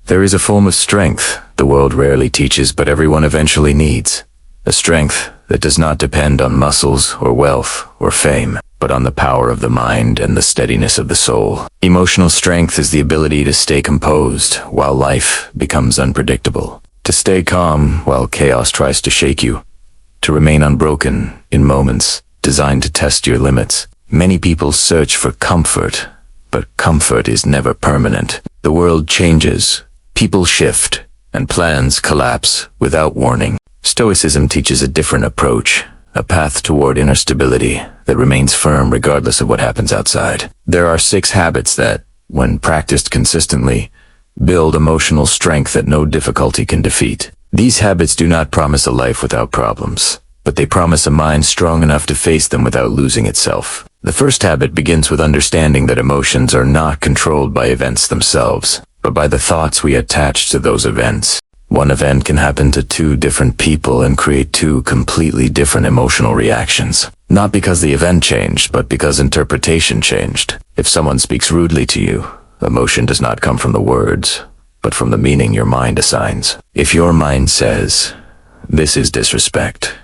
There is a form of strength the world rarely teaches but everyone eventually needs. A strength that does not depend on muscles or wealth or fame, but on the power of the mind and the steadiness of the soul. Emotional strength is the ability to stay composed while life becomes unpredictable, to stay calm while chaos tries to shake you, to remain unbroken in moments designed to test your limits. Many people search for comfort, but comfort is never permanent. The world changes, people shift, and plans collapse without warning. Stoicism teaches a different approach, a path toward inner stability that remains firm regardless of what happens outside. There are 6 habits that, when practiced consistently, build emotional strength that no difficulty can defeat. These habits do not promise a life without problems, but they promise a mind strong enough to face them without losing itself. The first habit begins with understanding that emotions are not controlled by events themselves, but by the thoughts we attach to those events. One event can happen to 2 different people and create 2 completely different emotional reactions. Not because the event changed, but because interpretation changed. If someone speaks rudely to you, emotion does not come from the words, but from the meaning your mind assigns. If your mind says, "This is disrespect,"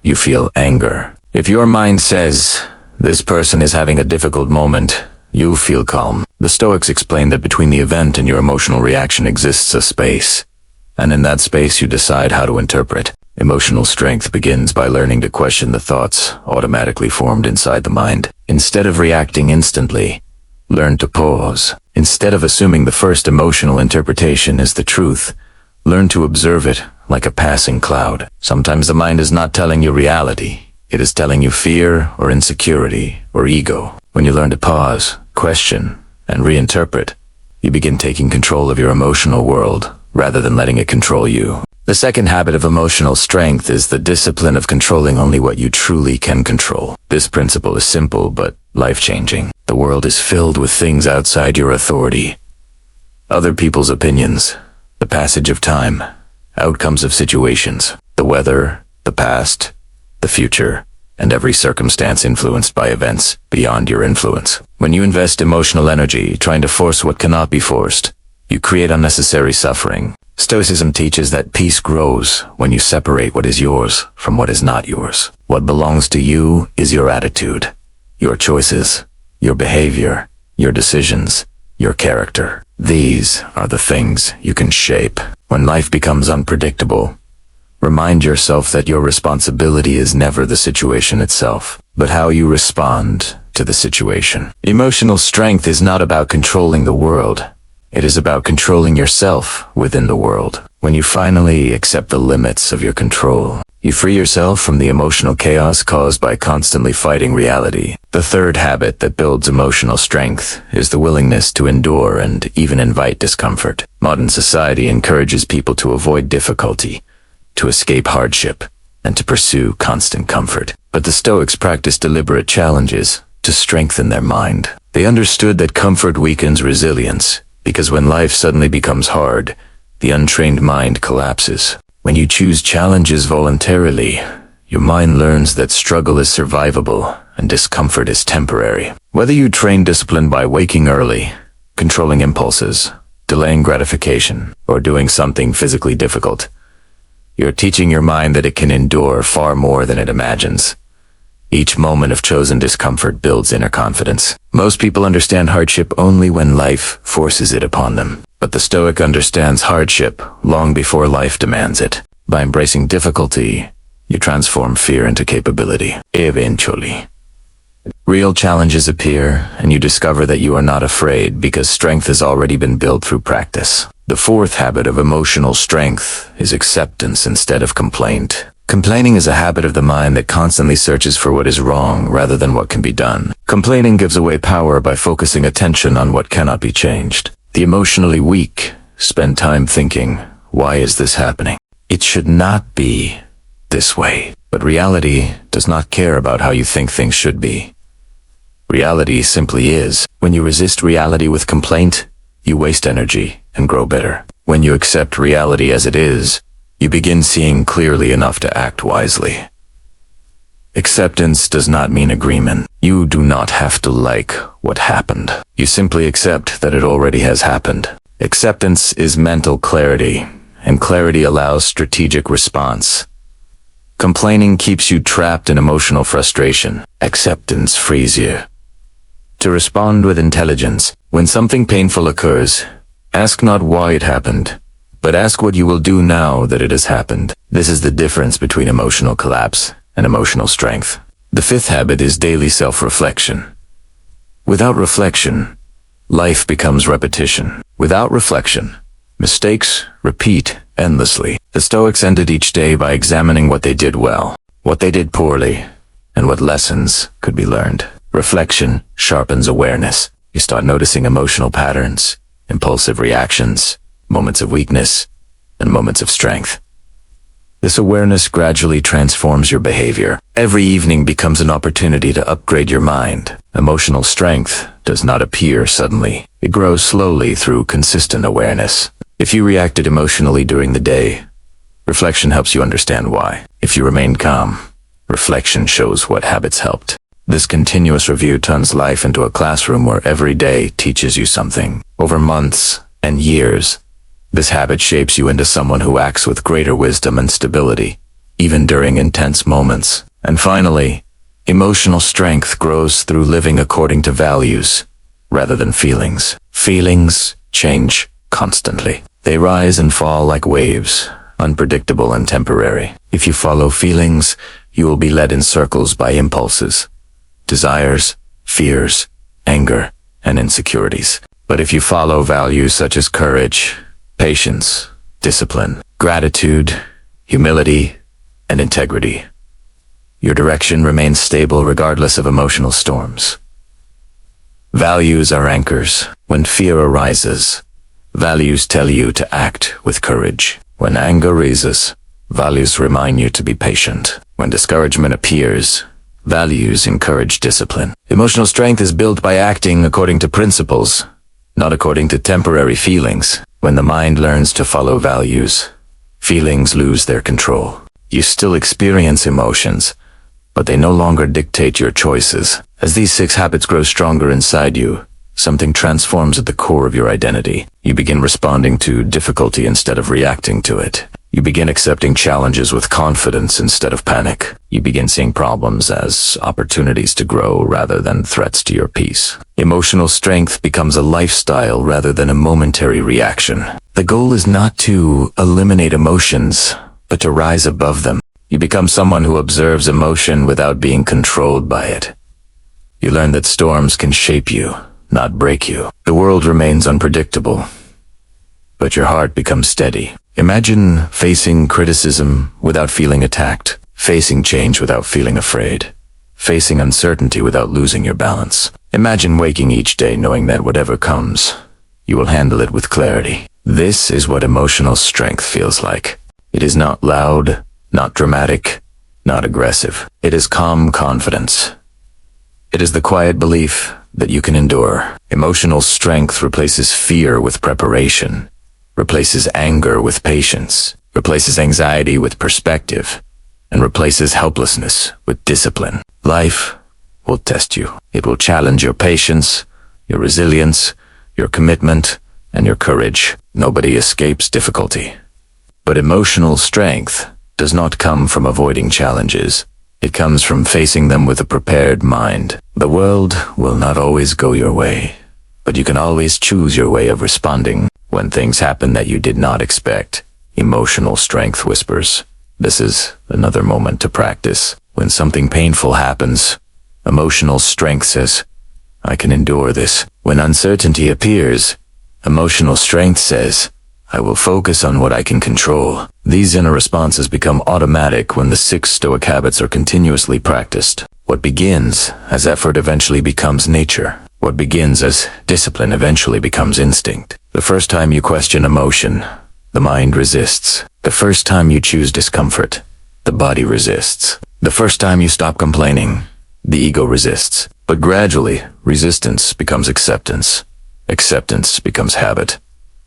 you feel anger. If your mind says, "This person is having a difficult moment," you feel calm. The Stoics explain that between the event and your emotional reaction exists a space, and in that space you decide how to interpret. Emotional strength begins by learning to question the thoughts automatically formed inside the mind. Instead of reacting instantly, learn to pause. Instead of assuming the first emotional interpretation is the truth, learn to observe it like a passing cloud. Sometimes the mind is not telling you reality. It is telling you fear or insecurity or ego. When you learn to pause, question, and reinterpret, you begin taking control of your emotional world rather than letting it control you. The second habit of emotional strength is the discipline of controlling only what you truly can control. This principle is simple but life-changing. The world is filled with things outside your authority. Other people's opinions, the passage of time, outcomes of situations, the weather, the past, the future, and every circumstance influenced by events beyond your influence. When you invest emotional energy trying to force what cannot be forced, you create unnecessary suffering. Stoicism teaches that peace grows when you separate what is yours from what is not yours. What belongs to you is your attitude, your choices, your behavior, your decisions, your character. These are the things you can shape. When life becomes unpredictable, remind yourself that your responsibility is never the situation itself, but how you respond to the situation. Emotional strength is not about controlling the world. It is about controlling yourself within the world. When you finally accept the limits of your control, you free yourself from the emotional chaos caused by constantly fighting reality. The third habit that builds emotional strength is the willingness to endure and even invite discomfort. Modern society encourages people to avoid difficulty, to escape hardship, and to pursue constant comfort. But the Stoics practiced deliberate challenges to strengthen their mind. They understood that comfort weakens resilience, because when life suddenly becomes hard, the untrained mind collapses. When you choose challenges voluntarily, your mind learns that struggle is survivable and discomfort is temporary. Whether you train discipline by waking early, controlling impulses, delaying gratification, or doing something physically difficult, you're teaching your mind that it can endure far more than it imagines. Each moment of chosen discomfort builds inner confidence. Most people understand hardship only when life forces it upon them. But the Stoic understands hardship long before life demands it. By embracing difficulty, you transform fear into capability. Eventually, real challenges appear, and you discover that you are not afraid because strength has already been built through practice. The fourth habit of emotional strength is acceptance instead of complaint. Complaining is a habit of the mind that constantly searches for what is wrong rather than what can be done. Complaining gives away power by focusing attention on what cannot be changed. The emotionally weak spend time thinking, why is this happening? It should not be this way. But reality does not care about how you think things should be. Reality simply is. When you resist reality with complaint, you waste energy and grow bitter. When you accept reality as it is, you begin seeing clearly enough to act wisely. Acceptance does not mean agreement. You do not have to like what happened. You simply accept that it already has happened. Acceptance is mental clarity, and clarity allows strategic response. Complaining keeps you trapped in emotional frustration. Acceptance frees you to respond with intelligence. When something painful occurs, ask not why it happened, but ask what you will do now that it has happened. This is the difference between emotional collapse and emotional strength. The fifth habit is daily self-reflection. Without reflection, life becomes repetition. Without reflection, mistakes repeat endlessly. The Stoics ended each day by examining what they did well, what they did poorly, and what lessons could be learned. Reflection sharpens awareness. You start noticing emotional patterns, impulsive reactions, moments of weakness, and moments of strength. This awareness gradually transforms your behavior. Every evening becomes an opportunity to upgrade your mind. Emotional strength does not appear suddenly. It grows slowly through consistent awareness. If you reacted emotionally during the day, reflection helps you understand why. If you remain calm, reflection shows what habits helped. This continuous review turns life into a classroom where every day teaches you something. Over months and years, this habit shapes you into someone who acts with greater wisdom and stability, even during intense moments. And finally, emotional strength grows through living according to values rather than feelings. Feelings change constantly. They rise and fall like waves, unpredictable and temporary. If you follow feelings, you will be led in circles by impulses, desires, fears, anger, and insecurities. But if you follow values such as courage, patience, discipline, gratitude, humility, and integrity, your direction remains stable regardless of emotional storms. Values are anchors. When fear arises, values tell you to act with courage. When anger rises, values remind you to be patient. When discouragement appears, values encourage discipline. Emotional strength is built by acting according to principles, not according to temporary feelings. When the mind learns to follow values, feelings lose their control. You still experience emotions, but they no longer dictate your choices. As these 6 habits grow stronger inside you, something transforms at the core of your identity. You begin responding to difficulty instead of reacting to it. You begin accepting challenges with confidence instead of panic. You begin seeing problems as opportunities to grow rather than threats to your peace. Emotional strength becomes a lifestyle rather than a momentary reaction. The goal is not to eliminate emotions, but to rise above them. You become someone who observes emotion without being controlled by it. You learn that storms can shape you, not break you. The world remains unpredictable, but your heart becomes steady. Imagine facing criticism without feeling attacked, facing change without feeling afraid, facing uncertainty without losing your balance. Imagine waking each day knowing that whatever comes, you will handle it with clarity. This is what emotional strength feels like. It is not loud, not dramatic, not aggressive. It is calm confidence. It is the quiet belief that you can endure. Emotional strength replaces fear with preparation, replaces anger with patience, replaces anxiety with perspective, and replaces helplessness with discipline. Life will test you. It will challenge your patience, your resilience, your commitment, and your courage. Nobody escapes difficulty. But emotional strength does not come from avoiding challenges. It comes from facing them with a prepared mind. The world will not always go your way, but you can always choose your way of responding. When things happen that you did not expect, emotional strength whispers, "This is another moment to practice." When something painful happens, emotional strength says, "I can endure this." When uncertainty appears, emotional strength says, "I will focus on what I can control." These inner responses become automatic when the 6 Stoic habits are continuously practiced. What begins as effort eventually becomes nature. What begins as discipline eventually becomes instinct. The first time you question emotion, the mind resists. The first time you choose discomfort, the body resists. The first time you stop complaining, the ego resists. But gradually, resistance becomes acceptance. Acceptance becomes habit.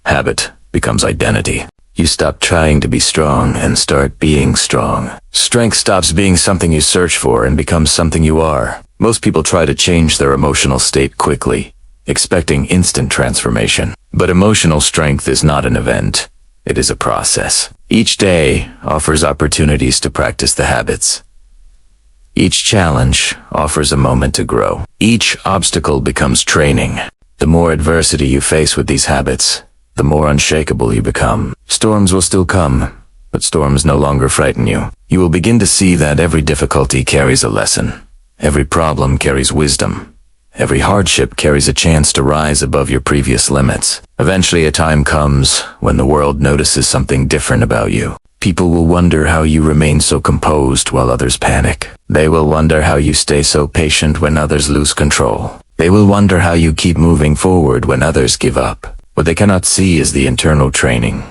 Habit becomes identity. You stop trying to be strong and start being strong. Strength stops being something you search for and becomes something you are. Most people try to change their emotional state quickly. expecting instant transformation. But emotional strength is not an event. It is a process. Each day offers opportunities to practice the habits. Each challenge offers a moment to grow. Each obstacle becomes training. The more adversity you face with these habits, the more unshakable you become. Storms will still come, but storms no longer frighten you. You will begin to see that every difficulty carries a lesson. Every problem carries wisdom. Every hardship carries a chance to rise above your previous limits. Eventually a time comes when the world notices something different about you. People will wonder how you remain so composed while others panic. They will wonder how you stay so patient when others lose control. They will wonder how you keep moving forward when others give up. What they cannot see is the internal training,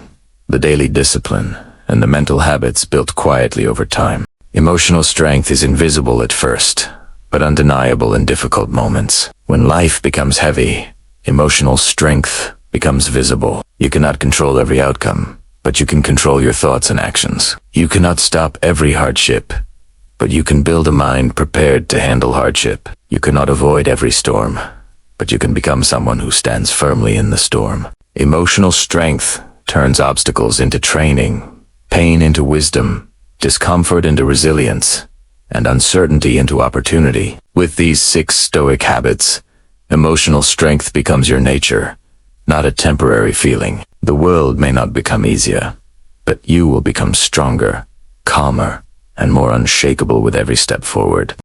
the daily discipline, and the mental habits built quietly over time. Emotional strength is invisible at first, but undeniable in difficult moments. When life becomes heavy, emotional strength becomes visible. You cannot control every outcome, but you can control your thoughts and actions. You cannot stop every hardship, but you can build a mind prepared to handle hardship. You cannot avoid every storm, but you can become someone who stands firmly in the storm. Emotional strength turns obstacles into training, pain into wisdom, discomfort into resilience, and uncertainty into opportunity. With these 6 Stoic habits, emotional strength becomes your nature, not a temporary feeling. The world may not become easier, but you will become stronger, calmer, and more unshakable with every step forward.